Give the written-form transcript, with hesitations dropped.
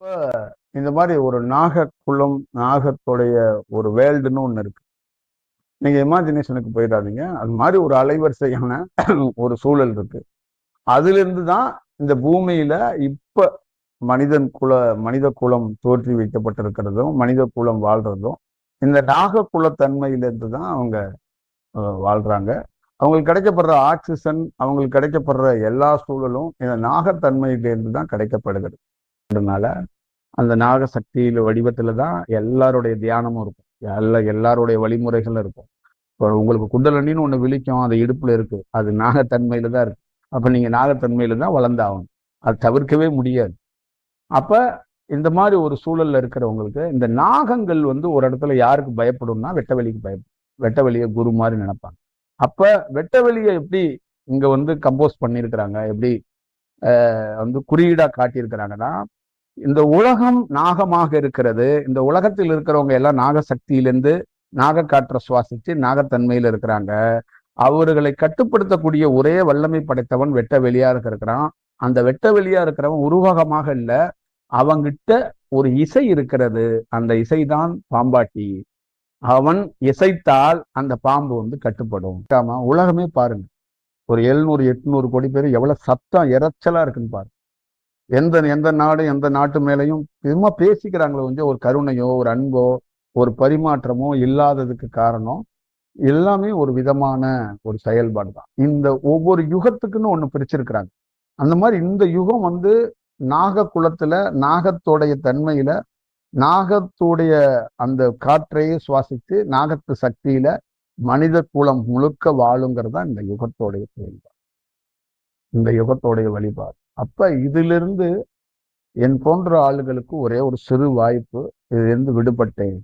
இப்ப இந்த மாதிரி ஒரு நாக குலம், நாகத்துடைய ஒரு வேல்டுன்னு ஒண்ணு இருக்கு. நீங்க இமேஜினேஷனுக்கு போயிடாதீங்க. அது மாதிரி ஒரு அலைவரிசையான ஒரு சூழல் இருக்கு. அதிலிருந்து தான் இந்த பூமியில இப்ப மனித குலம் தோற்றி வைக்கப்பட்டிருக்கிறதும், மனித குலம் வாழ்றதும், இந்த நாக குலத்தன்மையிலிருந்து தான் அவங்க வாழ்றாங்க. அவங்களுக்கு கிடைக்கப்படுற ஆக்சிஜன், அவங்களுக்கு கிடைக்கப்படுற எல்லா சூழலும் இந்த நாகத்தன்மையிலிருந்து தான் கிடைக்கப்படுகிறது. அதனால அந்த நாக சக்தியில வடிவத்துல தான் எல்லாருடைய தியானமும் இருக்கும். எல்லாருடைய வழிமுறைகளும் இருக்கும். இப்போ உங்களுக்கு குண்டலினின்னு ஒண்ணு விழிக்கும், அது இடுப்புல இருக்கு. அது நாகத்தன்மையில தான் இருக்கு. அப்ப நீங்க நாகத்தன்மையில தான் வளர்ந்தாகணும். அது தவிர்க்கவே முடியாது. அப்ப இந்த மாதிரி ஒரு சூழல்ல இருக்கிறவங்களுக்கு இந்த நாகங்கள் ஒரு இடத்துல யாருக்கு பயப்படும்னா வெட்டவெளிக்கு பயப்படும். வெட்டவெளியை குரு மாதிரி நினைப்பாங்க. அப்ப வெட்டவெளியை எப்படி இங்க கம்போஸ் பண்ணியிருக்கிறாங்க, எப்படி குறியீடா காட்டியிருக்கிறாங்கன்னா, இந்த உலகம் நாகமாக இருக்கிறது. இந்த உலகத்தில் இருக்கிறவங்க எல்லாம் நாக சக்தியிலிருந்து நாக காற்றை சுவாசிச்சு நாகத்தன்மையில இருக்கிறாங்க. அவர்களை கட்டுப்படுத்தக்கூடிய ஒரே வல்லமை படைத்தவன் வெட்ட வெளியா இருக்கிறான். அந்த வெட்ட வெளியா இருக்கிறவன் உருவகமாக இல்ல, அவங்கிட்ட ஒரு இசை இருக்கிறது. அந்த இசைதான் பாம்பாட்டி. அவன் இசைத்தால் அந்த பாம்பு கட்டுப்படும். உலகமே பாருங்க, ஒரு 700 800 கோடி பேர் எவ்வளவு சத்தம் இரைச்சலா இருக்குன்னு பாருங்க. எந்த எந்த நாடு எந்த நாட்டு மேலையும் சும்மா பேசிக்கிறாங்களோ ஒரு கருணையோ ஒரு அன்போ ஒரு பரிமாற்றமோ இல்லாததுக்கு காரணம் எல்லாமே ஒரு விதமான ஒரு செயல்பாடு தான். இந்த ஒவ்வொரு யுகத்துக்குன்னு ஒண்ணு பிரிச்சிருக்கிறாங்க. அந்த மாதிரி இந்த யுகம் நாக குலத்துல நாகத்தோடைய தன்மையில நாகத்துடைய அந்த காற்றையே சுவாசித்து நாகத்து சக்தியில மனித குலம் முழுக்க வாழுங்கிறது தான் இந்த யுகத்தோடைய செயல்பாடு, இந்த யுகத்தோடைய வழிபாடு. அப்ப இதிலிருந்து என் போன்ற ஆளுகளுக்கு ஒரே ஒரு சிறு வாய்ப்பு, இதிலிருந்து விடுபட்டேன்.